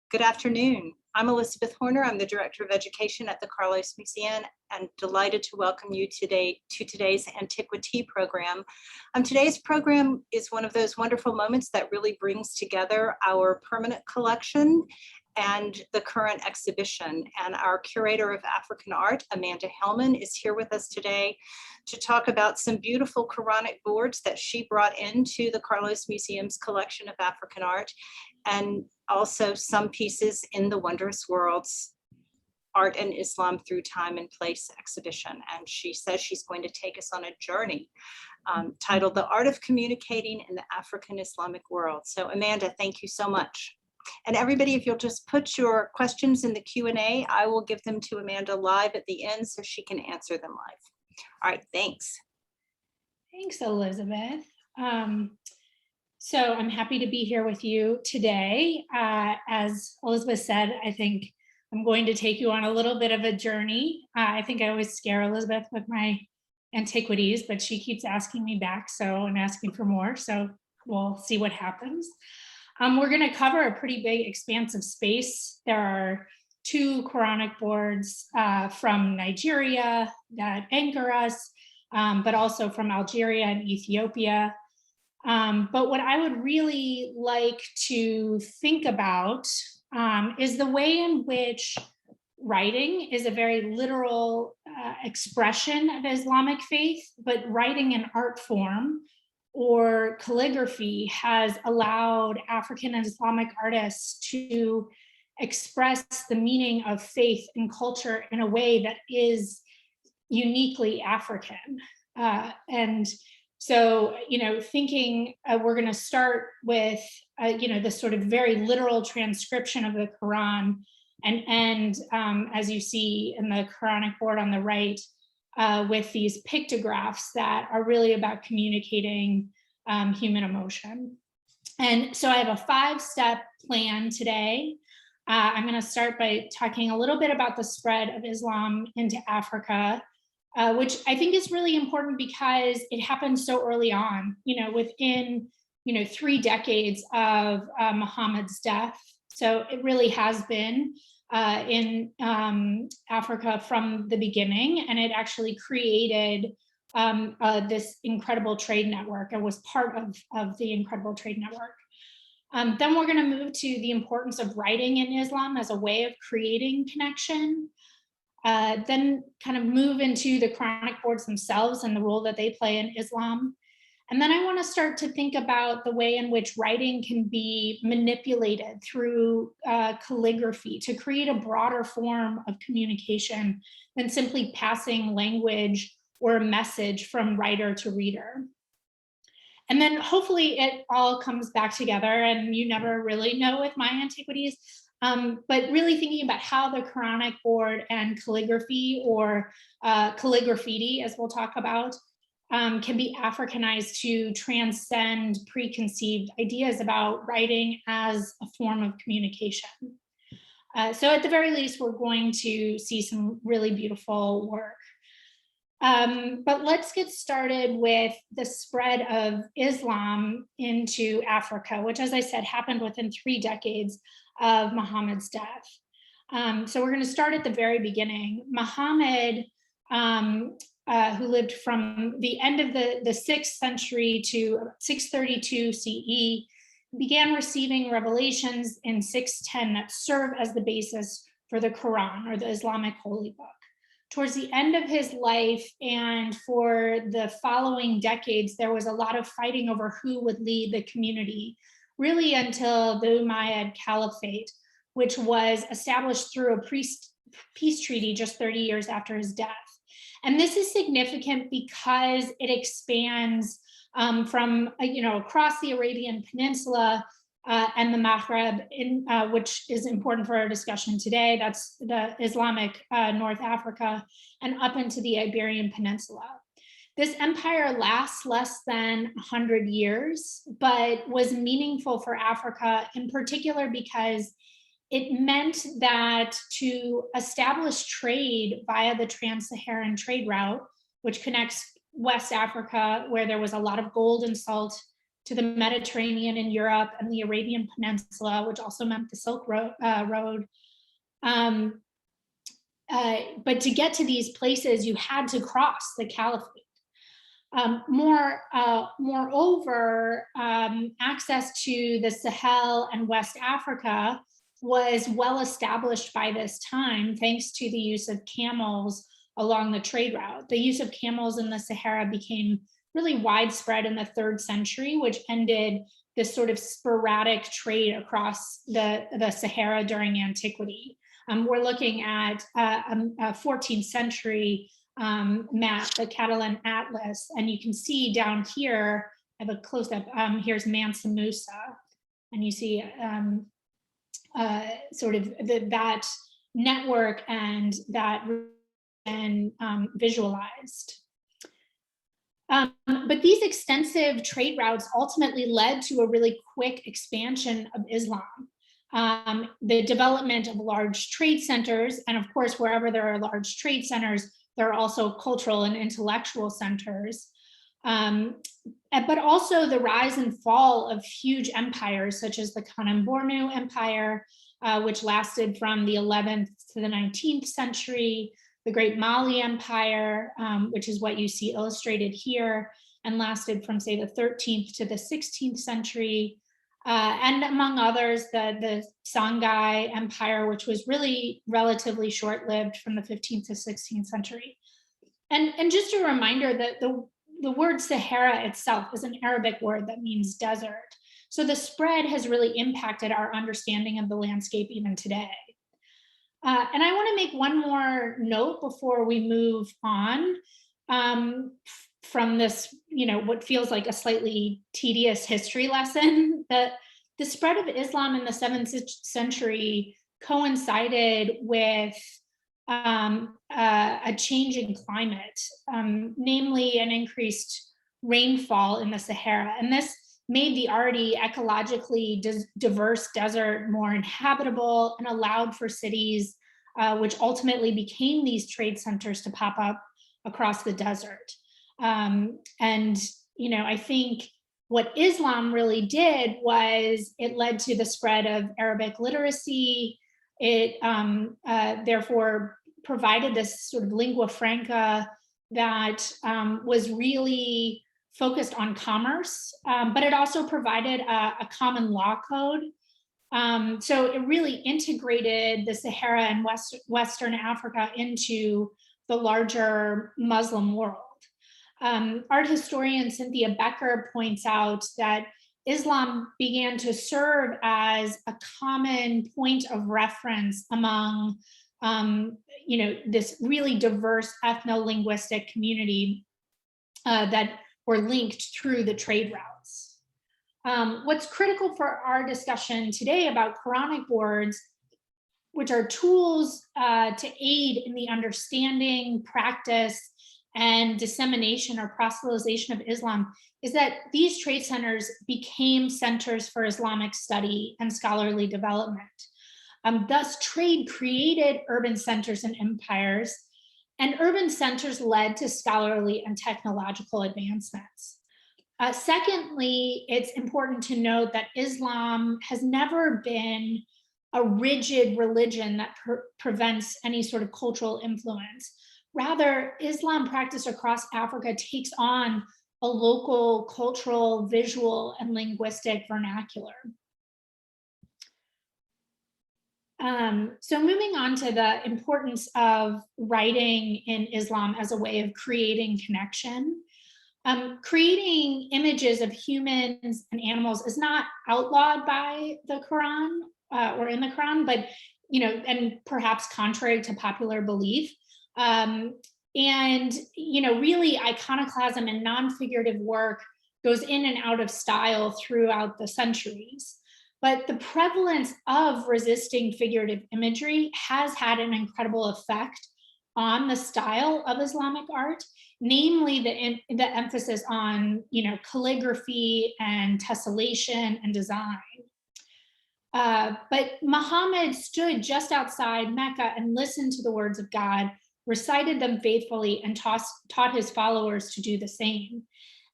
Good afternoon. I'm Elizabeth Horner. I'm the Director of Education at the Carlos Museum and delighted to welcome you today to today's AntiquiTEA program. Today's program is one of those wonderful moments that really brings together our permanent collection and the current exhibition. And our Curator of African Art, Amanda Hellman, is here with us today to talk about some beautiful Quranic boards that she brought into the Carlos Museum's collection of African art, and also some pieces in the Wondrous Worlds, Art and Islam Through Time and Place exhibition. And she says she's going to take us on a journey titled The Art of Communicating in the African Islamic World. So Amanda, thank you so much. And everybody, if you'll just put your questions in the Q&A, I will give them to Amanda live at the end so she can answer them live. All right, thanks. Thanks, Elizabeth. So I'm happy to be here with you today. As Elizabeth said, I think I'm going to take you on a little bit of a journey. I think I always scare Elizabeth with my antiquities, but she keeps asking me back, and asking for more. So we'll see what happens. We're going to cover a pretty big expanse of space. There are 2 Quranic boards from Nigeria that anchor us, but also from Algeria and Ethiopia. But what I would really like to think about is the way in which writing is a very literal expression of Islamic faith, but writing in art form or calligraphy has allowed African and Islamic artists to express the meaning of faith and culture in a way that is uniquely African. So, thinking we're going to start with, this sort of very literal transcription of the Quran and end, as you see in the Quranic board on the right, with these pictographs that are really about communicating human emotion. And so I have a 5-step plan today. I'm going to start by talking a little bit about the spread of Islam into Africa, which I think is really important because it happened so early on, within, 3 decades of Muhammad's death. So it really has been in Africa from the beginning, and it actually created this incredible trade network. It was part of the incredible trade network. Then we're going to move to the importance of writing in Islam as a way of creating connection. Then kind of move into the Quranic boards themselves and the role that they play in Islam. And then I want to start to think about the way in which writing can be manipulated through calligraphy to create a broader form of communication than simply passing language or a message from writer to reader. And then hopefully it all comes back together, and you never really know with my antiquities, but really thinking about how the Quranic board and calligraphy, or calligraffiti, as we'll talk about, can be Africanized to transcend preconceived ideas about writing as a form of communication. So at the very least, we're going to see some really beautiful work. But let's get started with the spread of Islam into Africa, which, as I said, happened within 3 decades of Muhammad's death. So we're going to start at the very beginning. Muhammad, who lived from the end of the 6th century to 632 CE, began receiving revelations in 610 that serve as the basis for the Quran, or the Islamic holy book. Towards the end of his life and for the following decades, there was a lot of fighting over who would lead the community, really until the Umayyad Caliphate, which was established through a peace treaty just 30 years after his death. And this is significant because it expands from across the Arabian Peninsula and the Maghreb, which is important for our discussion today. That's the Islamic North Africa, and up into the Iberian Peninsula. This empire lasts less than 100 years, but was meaningful for Africa in particular because it meant that to establish trade via the Trans-Saharan trade route, which connects West Africa, where there was a lot of gold and salt, to the Mediterranean in Europe and the Arabian Peninsula, which also meant the Silk Road. But to get to these places, you had to cross the caliphate. Moreover, access to the Sahel and West Africa was well established by this time, thanks to the use of camels along the trade route. The use of camels in the Sahara became really widespread in the 3rd century, which ended this sort of sporadic trade across the Sahara during antiquity. We're looking at a 14th century map, the Catalan Atlas, and you can see down here, I have a close-up, here's Mansa Musa, and you see sort of that network and that visualized. But these extensive trade routes ultimately led to a really quick expansion of Islam. The development of large trade centers, and of course, wherever there are large trade centers, there are also cultural and intellectual centers, but also the rise and fall of huge empires, such as the Kanem-Bornu Empire, which lasted from the 11th to the 19th century, the Great Mali Empire, which is what you see illustrated here, and lasted from, say, the 13th to the 16th century, and among others, the Songhai Empire, which was really relatively short-lived from the 15th to 16th century. And just a reminder that the word Sahara itself is an Arabic word that means desert. So the spread has really impacted our understanding of the landscape even today. And I want to make one more note before we move on from this, what feels like a slightly tedious history lesson. That the spread of Islam in the 7th century coincided with a change in climate, namely an increased rainfall in the Sahara. And this made the already ecologically diverse desert more inhabitable and allowed for cities, which ultimately became these trade centers, to pop up across the desert. And I think what Islam really did was it led to the spread of Arabic literacy. It therefore provided this sort of lingua franca that was really focused on commerce, but it also provided a common law code. So it really integrated the Sahara and Western Africa into the larger Muslim world. Art historian Cynthia Becker points out that Islam began to serve as a common point of reference among, this really diverse ethno-linguistic community that were linked through the trade routes. What's critical for our discussion today about Quranic words, which are tools to aid in the understanding, practice, and dissemination or proselytization of Islam, is that these trade centers became centers for Islamic study and scholarly development. Thus, trade created urban centers and empires, and urban centers led to scholarly and technological advancements. Secondly, it's important to note that Islam has never been a rigid religion that prevents any sort of cultural influence. Rather, Islam practice across Africa takes on a local, cultural, visual, and linguistic vernacular. So moving on to the importance of writing in Islam as a way of creating connection. Creating images of humans and animals is not outlawed by the Quran or in the Quran, but, and perhaps contrary to popular belief. Really iconoclasm and non-figurative work goes in and out of style throughout the centuries. But the prevalence of resisting figurative imagery has had an incredible effect on the style of Islamic art, namely the emphasis on, calligraphy and tessellation and design. But Muhammad stood just outside Mecca and listened to the words of God, recited them faithfully, and taught his followers to do the same.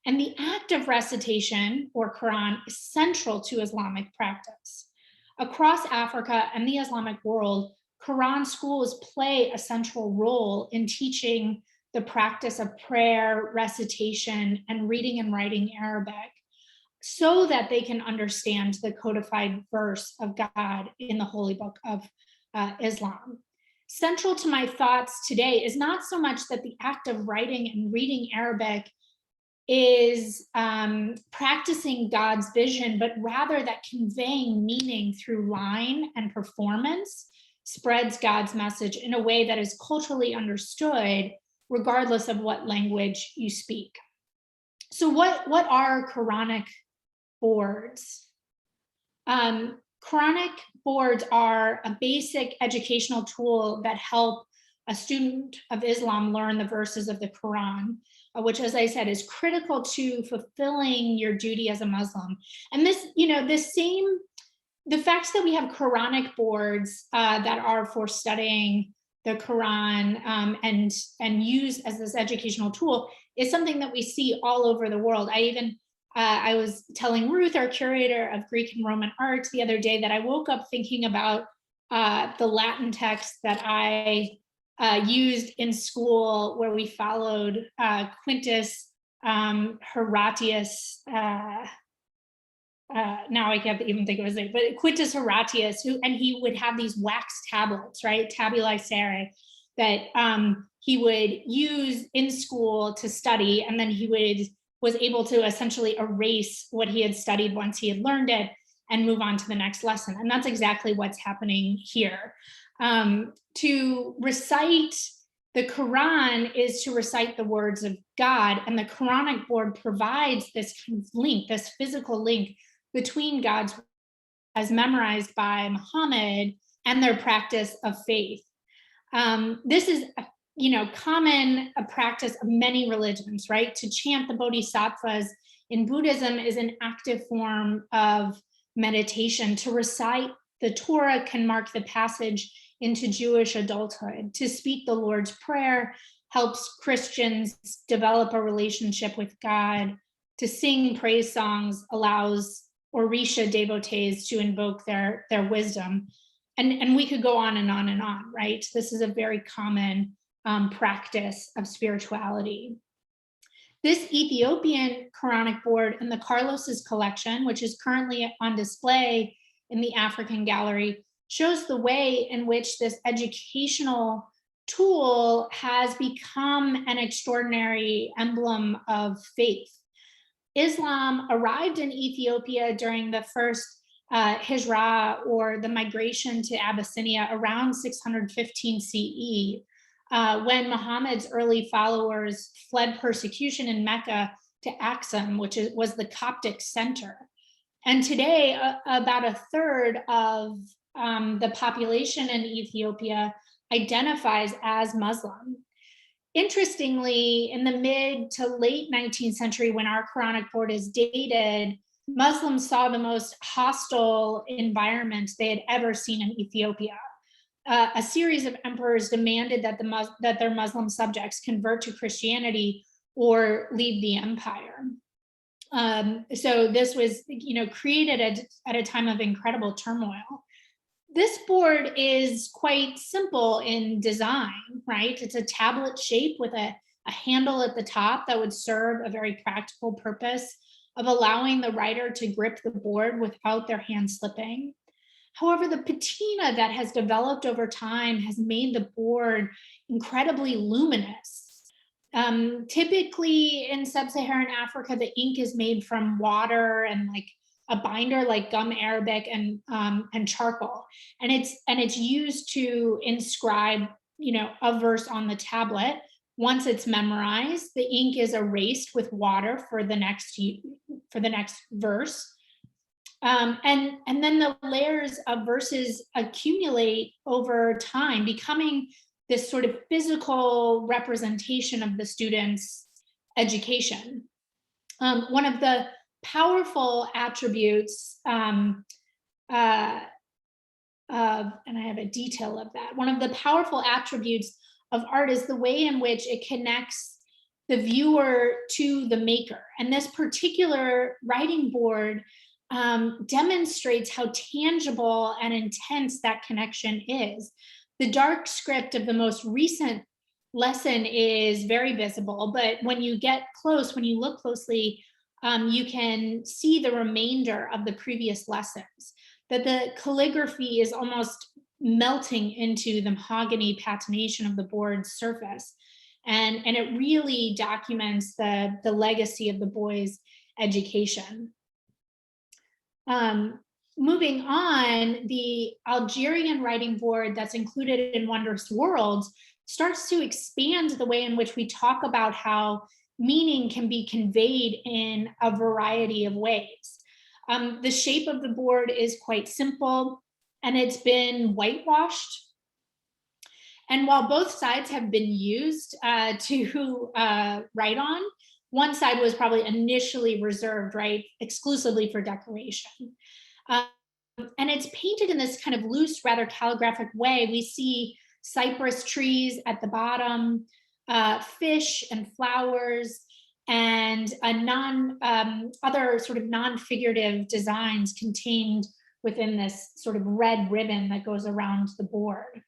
And the act of recitation, or Quran, is central to Islamic practice. Across Africa and the Islamic world, Quran schools play a central role in teaching the practice of prayer, recitation, and reading and writing Arabic, so that they can understand the codified verse of God in the holy book of Islam. Central to my thoughts today is not so much that the act of writing and reading Arabic is practicing God's vision, but rather that conveying meaning through line and performance spreads God's message in a way that is culturally understood, regardless of what language you speak. So what are Quranic boards? Quranic boards are a basic educational tool that help a student of Islam learn the verses of the Quran, which, as I said, is critical to fulfilling your duty as a Muslim. And this, the fact that we have Quranic boards that are for studying the Quran and used as this educational tool is something that we see all over the world. I was telling Ruth, our curator of Greek and Roman art, the other day that I woke up thinking about the Latin text that I used in school, where we followed Quintus Horatius. Now I can't even think of his name, but Quintus Horatius, and he would have these wax tablets, right, tabulae cerae, that he would use in school to study, and then he was able to essentially erase what he had studied once he had learned it and move on to the next lesson. And that's exactly what's happening here. To recite the Quran is to recite the words of God, and the Quranic board provides this link, this physical link between God's as memorized by Muhammad and their practice of faith. This is a practice of many religions, right? To chant the bodhisattvas in Buddhism is an active form of meditation. To recite the Torah can mark the passage into Jewish adulthood. To speak the Lord's Prayer helps Christians develop a relationship with God. To sing praise songs allows Orisha devotees to invoke their wisdom. And we could go on and on and on, right? This is a very common practice of spirituality. This Ethiopian Quranic board in the Carlos's collection, which is currently on display in the African Gallery, shows the way in which this educational tool has become an extraordinary emblem of faith. Islam arrived in Ethiopia during the first Hijra, or the migration to Abyssinia, around 615 CE, when Muhammad's early followers fled persecution in Mecca to Aksum, which was the Coptic center. And today, about a third of the population in Ethiopia identifies as Muslim. Interestingly, in the mid to late 19th century, when our Quranic board is dated, Muslims saw the most hostile environment they had ever seen in Ethiopia. A series of emperors demanded that their Muslim subjects convert to Christianity or leave the empire. So this was, created at a time of incredible turmoil. This board is quite simple in design, right? It's a tablet shape with a handle at the top that would serve a very practical purpose of allowing the writer to grip the board without their hand slipping. However, the patina that has developed over time has made the board incredibly luminous. Typically in sub-Saharan Africa, the ink is made from water and like a binder like gum arabic and charcoal, and it's used to inscribe a verse on the tablet. Once it's memorized, the ink is erased with water for the next verse, and then the layers of verses accumulate over time, becoming this sort of physical representation of the student's education. One of the powerful attributes and I have a detail of that. One of the powerful attributes of art is the way in which it connects the viewer to the maker. And this particular writing board demonstrates how tangible and intense that connection is. The dark script of the most recent lesson is very visible, but when you get close, when you look closely, you can see the remainder of the previous lessons, that the calligraphy is almost melting into the mahogany patination of the board's surface. And it really documents the legacy of the boy's education. Moving on, the Algerian writing board that's included in Wondrous Worlds starts to expand the way in which we talk about how meaning can be conveyed in a variety of ways. The shape of the board is quite simple, and it's been whitewashed. And while both sides have been used to write on, one side was probably initially reserved, right, exclusively for decoration. And it's painted in this kind of loose, rather calligraphic way. We see cypress trees at the bottom, fish and flowers, and other sort of non-figurative designs contained within this sort of red ribbon that goes around the board.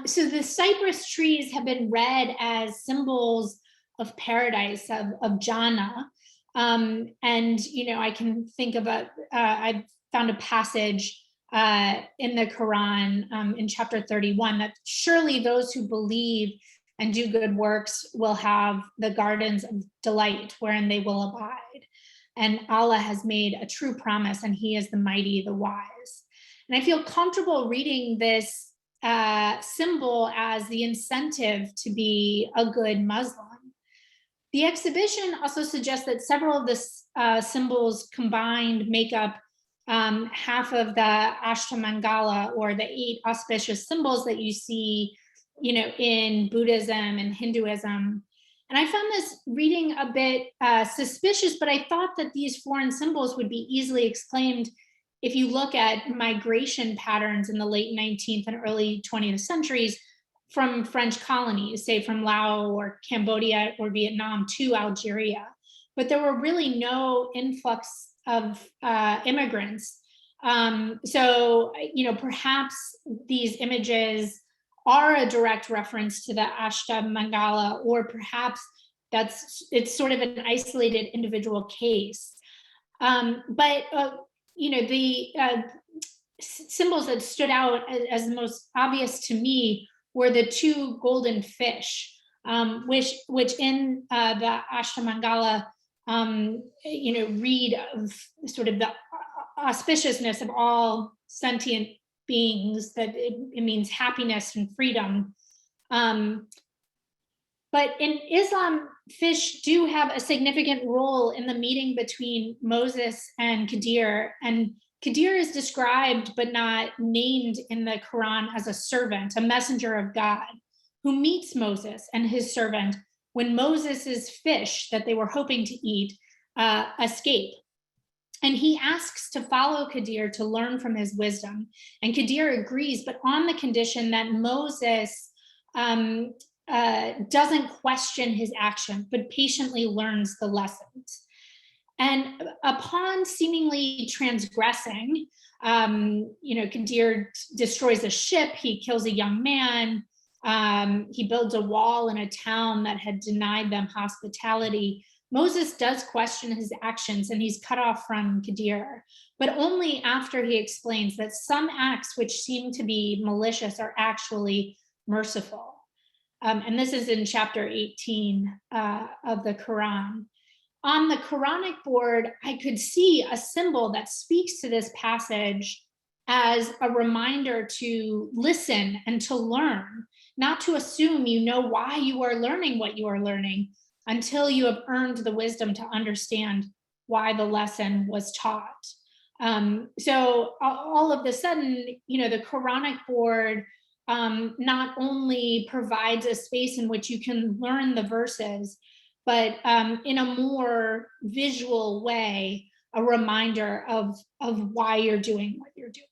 So the cypress trees have been read as symbols of paradise, of Jannah. And, I can think of I found a passage in the Quran in chapter 31 that surely those who believe and do good works will have the gardens of delight wherein they will abide. And Allah has made a true promise, and He is the mighty, the wise. And I feel comfortable reading this symbol as the incentive to be a good Muslim. The exhibition also suggests that several of the symbols combined make up half of the Ashtamangala, or the 8 auspicious symbols that you see, in Buddhism and Hinduism. And I found this reading a bit suspicious, but I thought that these foreign symbols would be easily explained if you look at migration patterns in the late 19th and early 20th centuries from French colonies, say from Laos or Cambodia or Vietnam to Algeria. But there were really no influx of immigrants. So, perhaps these images are a direct reference to the Ashtamangala, or perhaps it's sort of an isolated individual case. But the symbols that stood out as the most obvious to me were the 2 golden fish, which in the Ashtamangala, read of sort of the auspiciousness of all sentient beings, that it means happiness and freedom. But in Islam, fish do have a significant role in the meeting between Moses and Qadir. And Qadir is described but not named in the Quran as a servant, a messenger of God, who meets Moses and his servant when Moses's fish that they were hoping to eat escape. And he asks to follow Qadir to learn from his wisdom. And Qadir agrees, but on the condition that Moses doesn't question his action, but patiently learns the lessons. And upon seemingly transgressing, Qadir destroys a ship, he kills a young man, he builds a wall in a town that had denied them hospitality. Moses does question his actions, and he's cut off from Qadir, but only after he explains that some acts which seem to be malicious are actually merciful. And this is in chapter 18 of the Quran. On the Quranic board, I could see a symbol that speaks to this passage as a reminder to listen and to learn, not to assume you know why you are learning what you are learning until you have earned the wisdom to understand why the lesson was taught. So all of a sudden, the Quranic board not only provides a space in which you can learn the verses, but in a more visual way, a reminder of why you're doing what you're doing.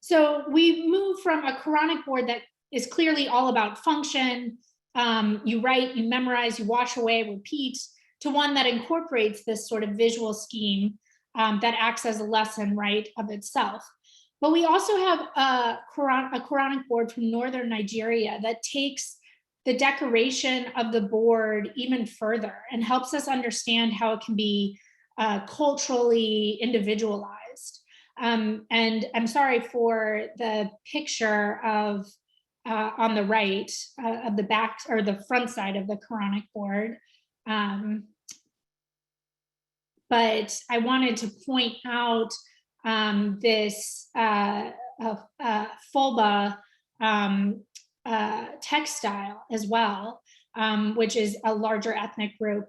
So we move from a Quranic board that is clearly all about function. You write, you memorize, you wash away, repeat, to one that incorporates this sort of visual scheme that acts as a lesson, right, of itself. But we also have a Quranic board from northern Nigeria that takes the decoration of the board even further and helps us understand how it can be culturally individualized. And I'm sorry for the picture of on the right of the back or the front side of the Quranic board. But I wanted to point out this Fulba textile as well, which is a larger ethnic group.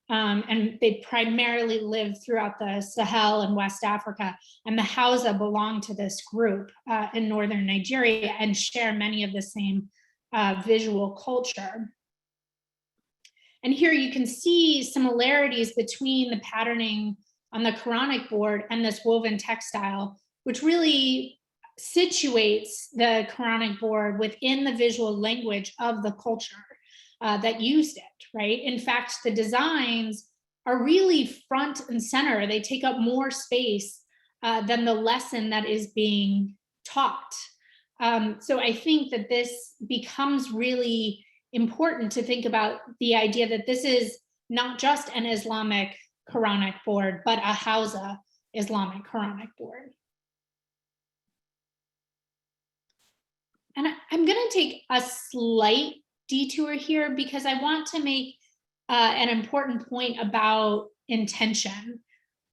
And they primarily live throughout the Sahel and West Africa. And the Hausa belong to this group in northern Nigeria and share many of the same visual culture. And here you can see similarities between the patterning on the Quranic board and this woven textile, which really situates the Quranic board within the visual language of the culture that used it, right? In fact, the designs are really front and center. They take up more space than the lesson that is being taught. So I think that this becomes really important to think about the idea that this is not just an Islamic Quranic board, but a Hausa Islamic Quranic board. And I'm going to take a slight detour here because I want to make an important point about intention.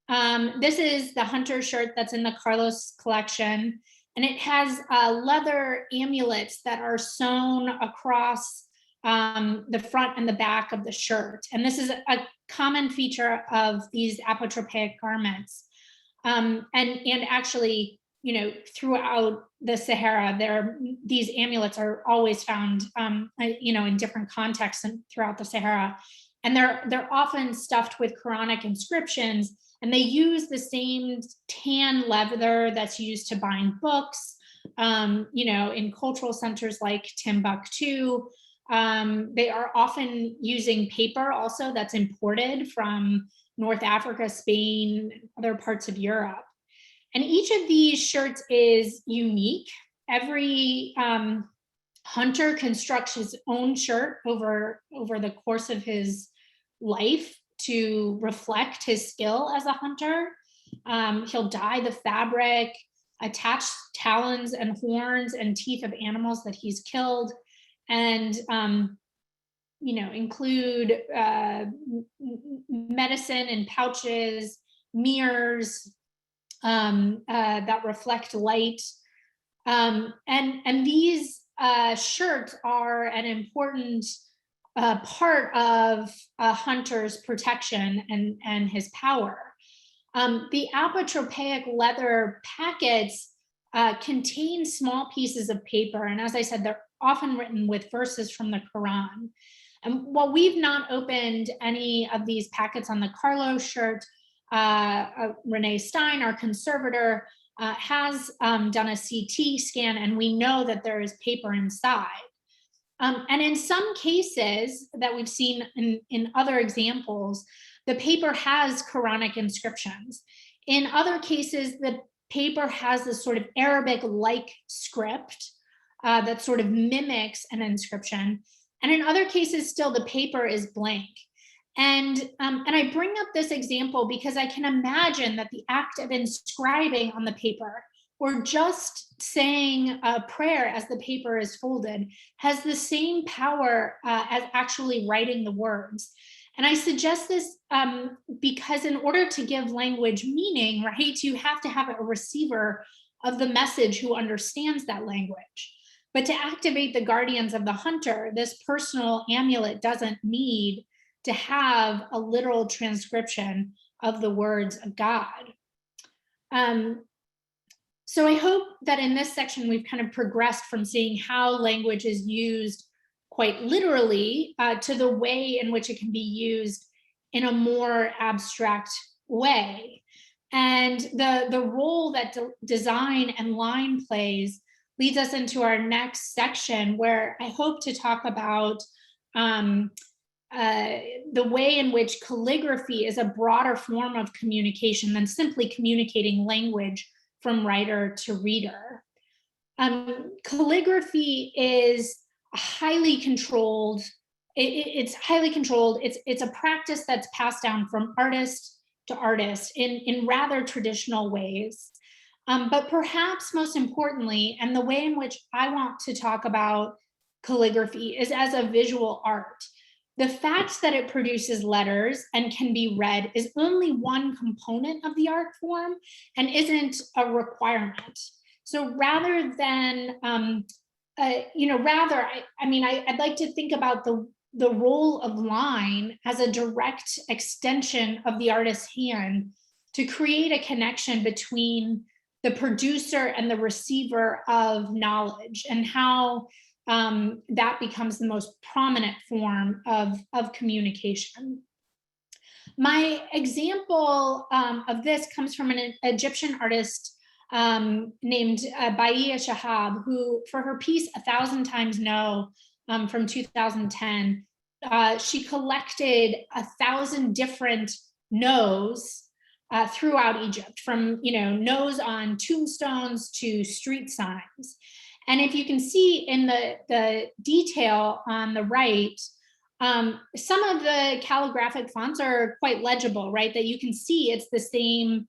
This is the hunter shirt that's in the Carlos collection, and it has leather amulets that are sewn across the front and the back of the shirt. And this is a common feature of these apotropaic garments. And actually, you know, throughout the Sahara, these amulets are always found, you know, in different contexts and throughout the Sahara. And they're often stuffed with Quranic inscriptions, and they use the same tan leather that's used to bind books, you know, in cultural centers like Timbuktu. They are often using paper also that's imported from North Africa, Spain, other parts of Europe. And each of these shirts is unique. Every hunter constructs his own shirt over the course of his life to reflect his skill as a hunter. He'll dye the fabric, attach talons and horns and teeth of animals that he's killed, and you know, include medicine in pouches, mirrors that reflect light. And these shirts are an important part of a hunter's protection and his power. The apotropaic leather packets contain small pieces of paper, and as I said, they're often written with verses from the Quran. And while we've not opened any of these packets on the Carlos shirt, Renee Stein, our conservator, has done a CT scan, and we know that there is paper inside. And in some cases that we've seen in other examples, the paper has Quranic inscriptions. In other cases, the paper has this sort of Arabic-like script that sort of mimics an inscription. And in other cases, still the paper is blank. And I bring up this example because I can imagine that the act of inscribing on the paper or just saying a prayer as the paper is folded has the same power as actually writing the words. And I suggest this because in order to give language meaning, right, you have to have a receiver of the message who understands that language. But to activate the guardians of the hunter, this personal amulet doesn't need to have a literal transcription of the words of God. So I hope that in this section, we've kind of progressed from seeing how language is used quite literally to the way in which it can be used in a more abstract way. And the role that design and line plays leads us into our next section, where I hope to talk about the way in which calligraphy is a broader form of communication than simply communicating language from writer to reader. Calligraphy is highly controlled. It's highly controlled. It's a practice that's passed down from artist to artist in rather traditional ways. But perhaps most importantly, and the way in which I want to talk about calligraphy is as a visual art. The fact that it produces letters and can be read is only one component of the art form and isn't a requirement. So rather than, I'd like to think about the role of line as a direct extension of the artist's hand to create a connection between the producer and the receiver of knowledge, and how that becomes the most prominent form of communication. My example of this comes from an Egyptian artist named Baiya Shahab, who, for her piece 1,000 Times No from 2010, she collected 1,000 different no's throughout Egypt, from no's on tombstones to street signs. And if you can see in the detail on the right, some of the calligraphic fonts are quite legible, right? That you can see it's the same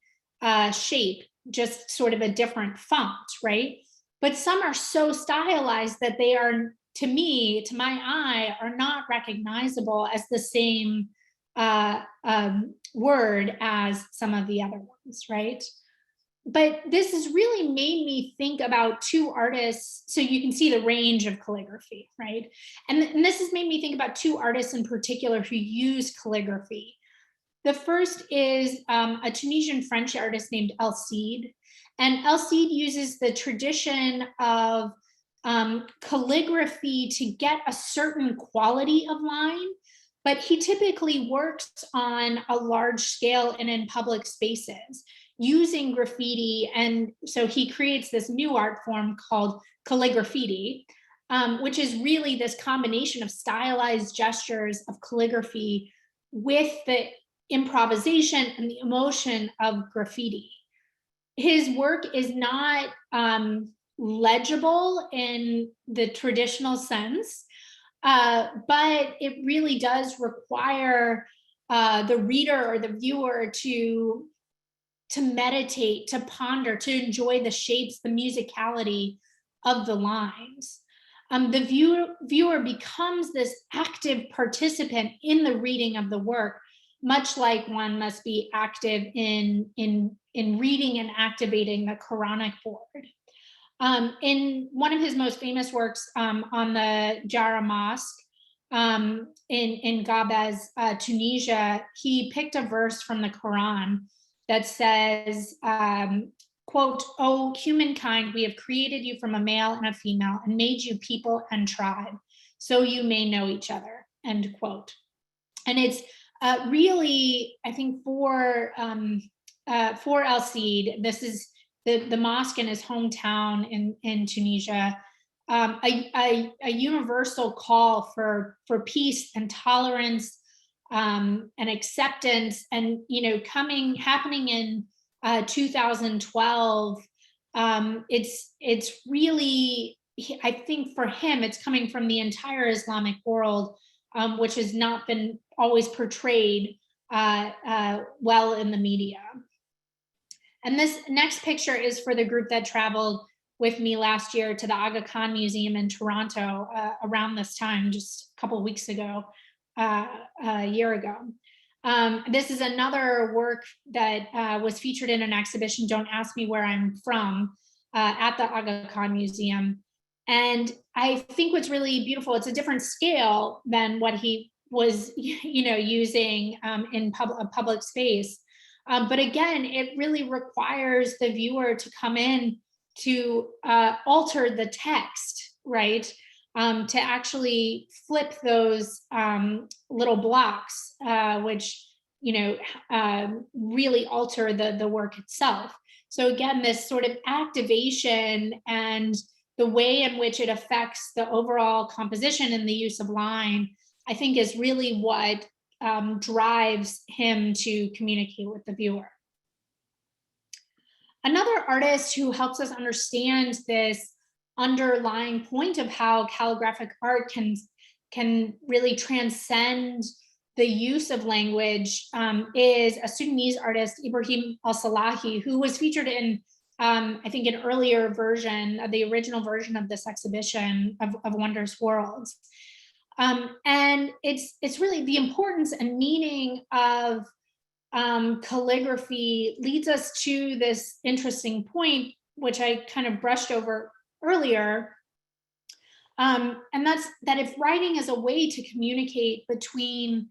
shape, just sort of a different font, right? But some are so stylized that they are, to me, to my eye, are not recognizable as the same word as some of the other ones, right? But this has really made me think about two artists. So you can see the range of calligraphy, right? And this has made me think about two artists in particular who use calligraphy. The first is a Tunisian French artist named El Cid. And El Cid uses the tradition of calligraphy to get a certain quality of line, but he typically works on a large scale and in public spaces using graffiti. And so he creates this new art form called calligraffiti, which is really this combination of stylized gestures of calligraphy with the improvisation and the emotion of graffiti. His work is not legible in the traditional sense, but it really does require the reader or the viewer to meditate, to ponder, to enjoy the shapes, the musicality of the lines. The viewer becomes this active participant in the reading of the work, much like one must be active in reading and activating the Quranic board. In one of his most famous works on the Jara Mosque in Gabes, Tunisia, he picked a verse from the Quran that says, quote, "O humankind, we have created you from a male and a female and made you people and tribe, so you may know each other," end quote. And it's really, I think, for El Cid, this is the mosque in his hometown in Tunisia, a universal call for peace and tolerance, and acceptance, and happening in 2012. It's really, I think for him, it's coming from the entire Islamic world, which has not been always portrayed well in the media. And this next picture is for the group that traveled with me last year to the Aga Khan Museum in Toronto around this time, just a couple of weeks ago. A year ago. This is another work that was featured in an exhibition, Don't Ask Me Where I'm From, at the Aga Khan Museum. And I think what's really beautiful, it's a different scale than what he was using in a public space. But again, it really requires the viewer to come in to alter the text, right? To actually flip those little blocks, which really alter the work itself. So again, this sort of activation and the way in which it affects the overall composition and the use of line, I think is really what drives him to communicate with the viewer. Another artist who helps us understand this underlying point of how calligraphic art can really transcend the use of language is a Sudanese artist, Ibrahim Al-Salahi, who was featured in, I think, an earlier version of the original version of this exhibition of Wondrous Worlds. And it's really the importance and meaning of calligraphy leads us to this interesting point, which I kind of brushed over earlier. And that's that if writing is a way to communicate between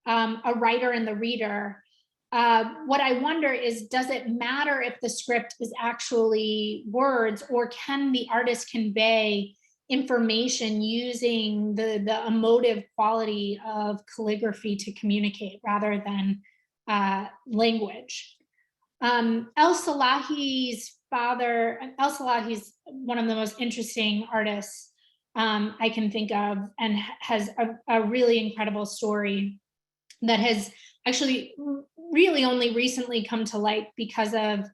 a writer and the reader, what I wonder is, does it matter if the script is actually words, or can the artist convey information using the emotive quality of calligraphy to communicate rather than language? Al-Salahi's father, Al-Salahi's one of the most interesting artists I can think of, and has a really incredible story that has actually really only recently come to light because of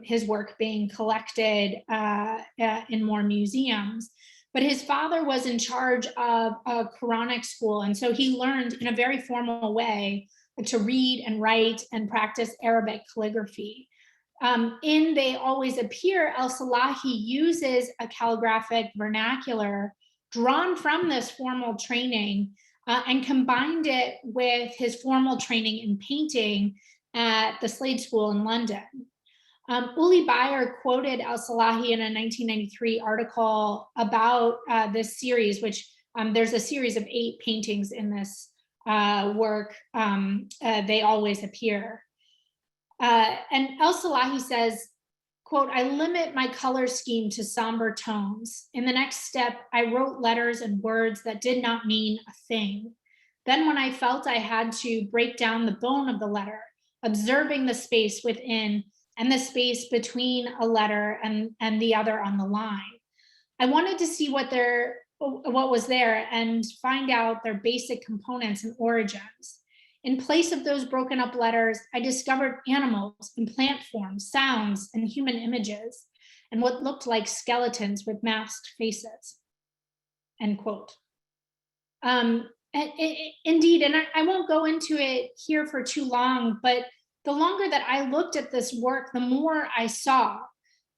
his work being collected in more museums. But his father was in charge of a Quranic school, and so he learned in a very formal way to read and write and practice Arabic calligraphy. In They Always Appear, Al-Salahi uses a calligraphic vernacular drawn from this formal training and combined it with his formal training in painting at the Slade School in London. Uli Bayer quoted Al-Salahi in a 1993 article about this series, which there's a series of 8 paintings in this work, They Always Appear. And Al-Salahi says, quote, "I limit my color scheme to somber tones. In the next step, I wrote letters and words that did not mean a thing. Then when I felt I had to break down the bone of the letter, observing the space within and the space between a letter and the other on the line, I wanted to see what was there and find out their basic components and origins. In place of those broken up letters, I discovered animals and plant forms, sounds, and human images, and what looked like skeletons with masked faces," end quote. Indeed, and I won't go into it here for too long, but the longer that I looked at this work, the more I saw,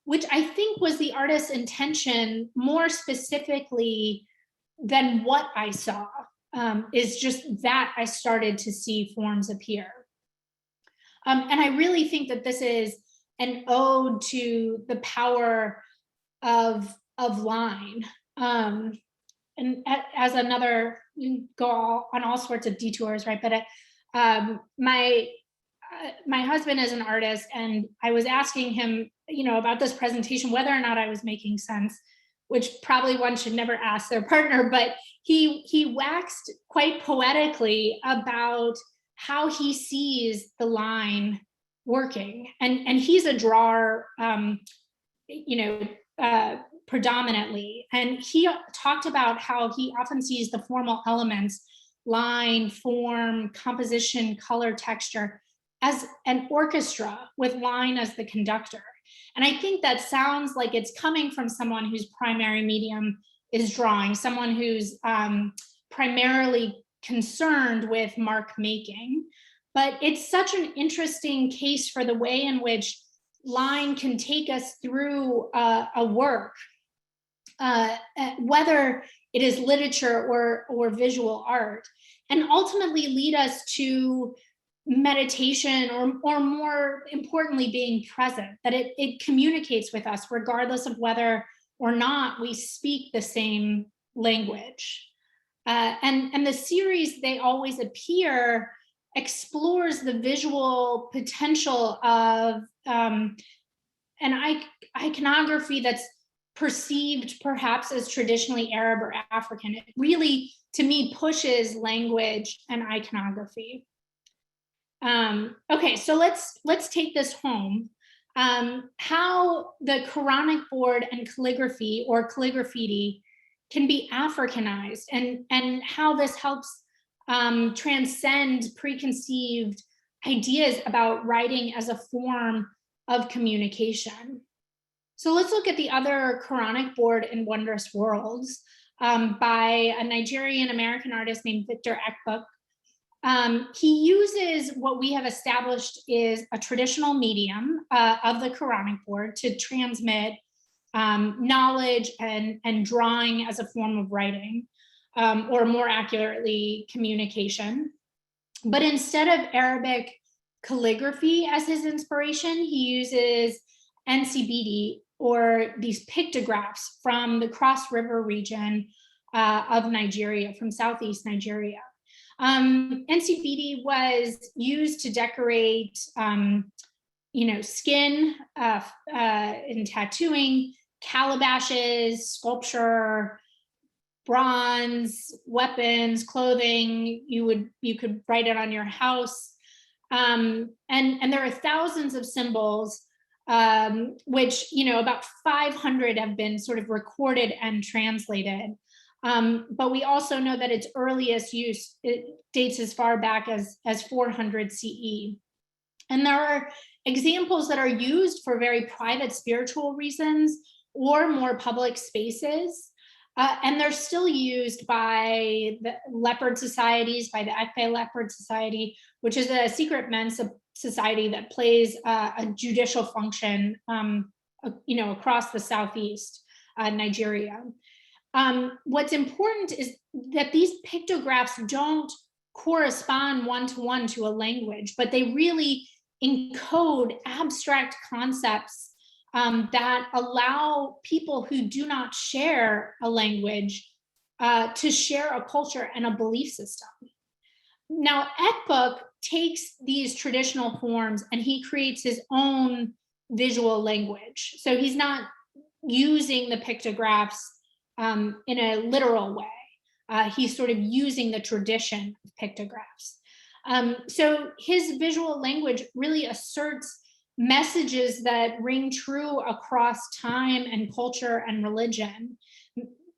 which I think was the artist's intention more specifically than what I saw, is just that I started to see forms appear. And I really think that this is an ode to the power of line. And as another, go on all sorts of detours, right? But my husband is an artist, and I was asking him, about this presentation, whether or not I was making sense, which probably one should never ask their partner, but he waxed quite poetically about how he sees the line working. And he's a drawer, predominantly. And he talked about how he often sees the formal elements, line, form, composition, color, texture, as an orchestra with line as the conductor. And I think that sounds like it's coming from someone whose primary medium is drawing, someone who's primarily concerned with mark making. But it's such an interesting case for the way in which line can take us through a work, whether it is literature or visual art, and ultimately lead us to meditation, or more importantly, being present, that it communicates with us regardless of whether or not we speak the same language. And the series They Always Appear explores the visual potential of an iconography that's perceived perhaps as traditionally Arab or African. It really, to me, pushes language and iconography. Okay, so let's take this home. how the Quranic board and calligraphy or calligraphity can be Africanized, and how this helps transcend preconceived ideas about writing as a form of communication. So let's look at the other Quranic board in Wondrous Worlds by a Nigerian American artist named Victor Ekpuk. He uses what we have established is a traditional medium of the Quranic board to transmit knowledge and drawing as a form of writing, or more accurately, communication. But instead of Arabic calligraphy as his inspiration, he uses NCBD, or these pictographs from the Cross River region of Nigeria, from Southeast Nigeria. NCBD was used to decorate, skin in tattooing, calabashes, sculpture, bronze, weapons, clothing. You could write it on your house, and there are thousands of symbols, which about 500 have been sort of recorded and translated. But we also know that its earliest use, it dates as far back as 400 CE. And there are examples that are used for very private spiritual reasons or more public spaces. And they're still used by the leopard societies, by the Ekpe Leopard Society, which is a secret men's society that plays a judicial function, across the Southeast Nigeria. What's important is that these pictographs don't correspond one-to-one to a language, but they really encode abstract concepts that allow people who do not share a language to share a culture and a belief system. Now, Ekpuk takes these traditional forms and he creates his own visual language. So he's not using the pictographs in a literal way. He's sort of using the tradition of pictographs. So his visual language really asserts messages that ring true across time and culture and religion.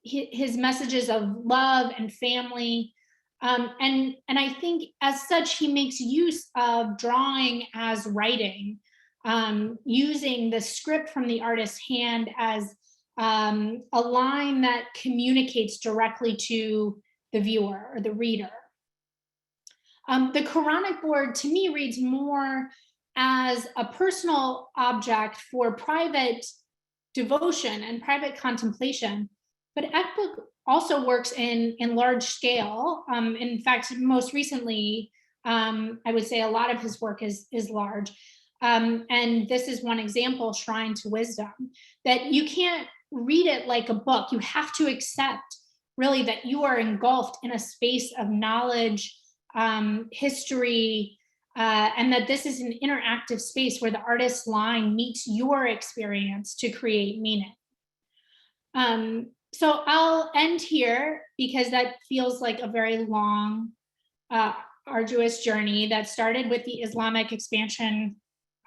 His messages of love and family. And I think as such, he makes use of drawing as writing, using the script from the artist's hand as a line that communicates directly to the viewer or the reader. The Quranic board, to me, reads more as a personal object for private devotion and private contemplation, but Ekpuk also works in large scale. In fact, most recently, I would say a lot of his work is large. And this is one example, Shrine to Wisdom, that you can't read it like a book. You have to accept really that you are engulfed in a space of knowledge, history, and that this is an interactive space where the artist's line meets your experience to create meaning. So I'll end here because that feels like a very long, arduous journey that started with the Islamic expansion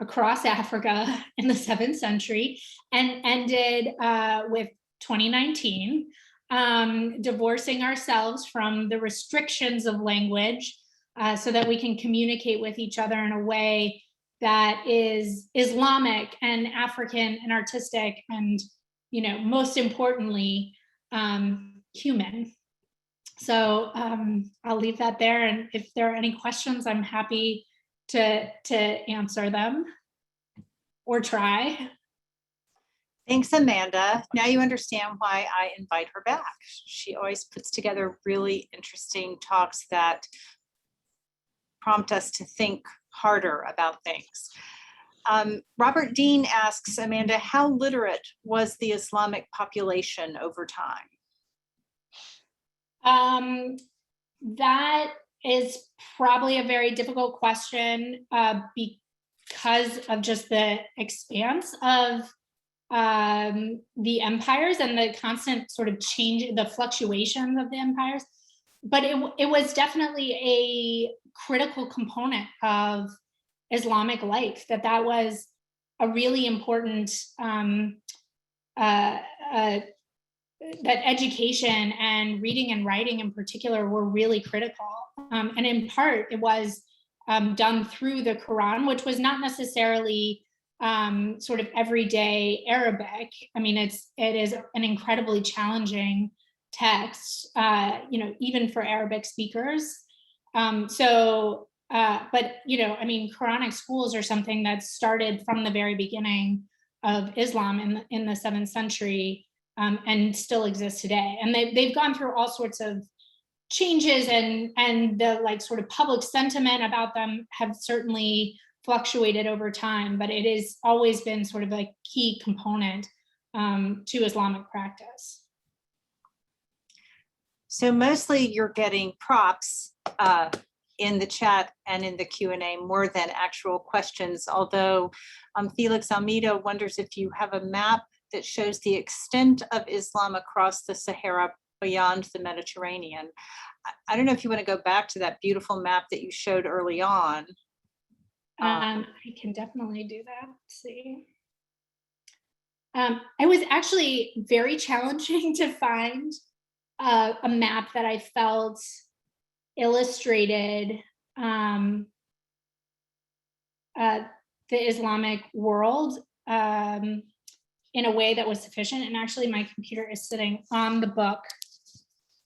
across Africa in the 7th century and ended with 2019, divorcing ourselves from the restrictions of language so that we can communicate with each other in a way that is Islamic and African and artistic and, most importantly, human. So I'll leave that there. And if there are any questions, I'm happy to answer them or try. Thanks, Amanda. Now you understand why I invite her back. She always puts together really interesting talks that prompt us to think harder about things. Robert Dean asks, Amanda, how literate was the Islamic population over time? That is probably a very difficult question because of just the expanse of the empires and the constant sort of change, the fluctuations of the empires. But it was definitely a critical component of Islamic life, that was a really important that education and reading and writing in particular were really critical. And in part, it was done through the Quran, which was not necessarily sort of everyday Arabic. I mean, it is an incredibly challenging text, even for Arabic speakers. But I mean, Quranic schools are something that started from the very beginning of Islam in the 7th century. And still exists today. And they've gone through all sorts of changes, and the like sort of public sentiment about them have certainly fluctuated over time, but it has always been sort of a key component to Islamic practice. So mostly you're getting props in the chat and in the Q&A more than actual questions, although Felix Almeida wonders if you have a map that shows the extent of Islam across the Sahara beyond the Mediterranean. I don't know if you want to go back to that beautiful map that you showed early on. I can definitely do that. Let's see. It was actually very challenging to find a map that I felt illustrated the Islamic world in a way that was sufficient. And actually my computer is sitting on the book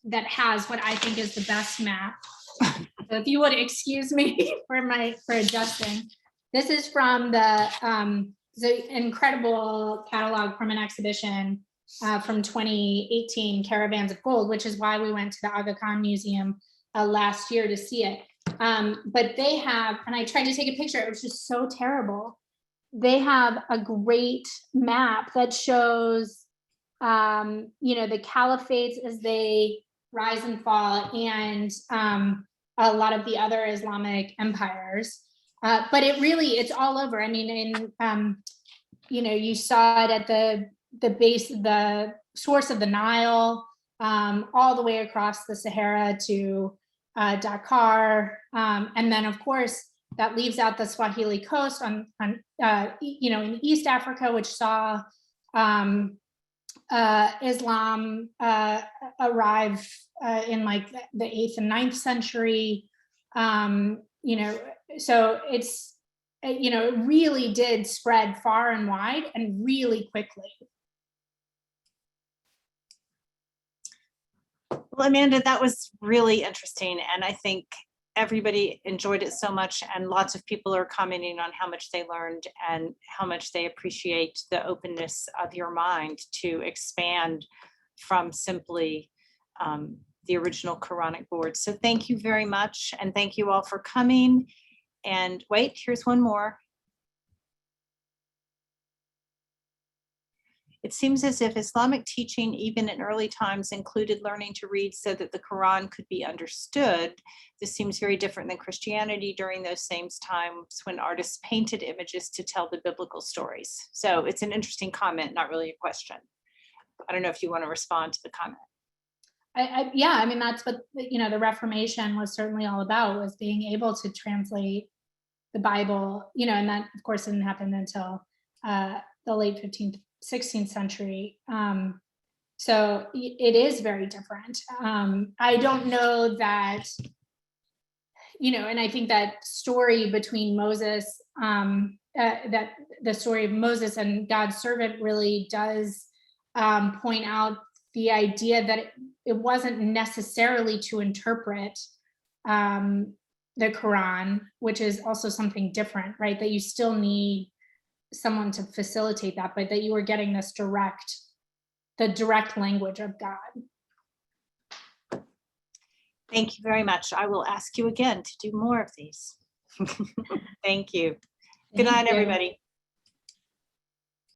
that has what I think is the best map. So if you would excuse me for adjusting. This is from the incredible catalog from an exhibition from 2018, Caravans of Gold, which is why we went to the Aga Khan Museum last year to see it. But they have, and I tried to take a picture, it was just so terrible. They have a great map that shows, the caliphates as they rise and fall, and a lot of the other Islamic empires. But it's all over. I mean, you saw it at the base, the source of the Nile, all the way across the Sahara to Dakar, and then of course that leaves out the Swahili coast on in East Africa, which saw Islam arrive in like the 8th and 9th century. So it's it really did spread far and wide and really quickly. Well, Amanda, that was really interesting, and I think everybody enjoyed it so much, and lots of people are commenting on how much they learned and how much they appreciate the openness of your mind to expand from simply the original Quranic board. So thank you very much, and thank you all for coming. And wait, here's one more. It seems as if Islamic teaching, even in early times, included learning to read so that the Quran could be understood. This seems very different than Christianity during those same times when artists painted images to tell the biblical stories. So it's an interesting comment, not really a question. I don't know if you want to respond to the comment. Yeah, I mean, that's what the Reformation was certainly all about, was being able to translate the Bible, and that of course didn't happen until the late 15th, 16th century. So it is very different. I don't know that, and I think that story between Moses, that the story of Moses and God's servant really does point out the idea that it wasn't necessarily to interpret the Quran, which is also something different, right? That you still need someone to facilitate that, but that you were getting this the direct language of God. Thank you very much. I will ask you again to do more of these. Thank you. Good night, everybody.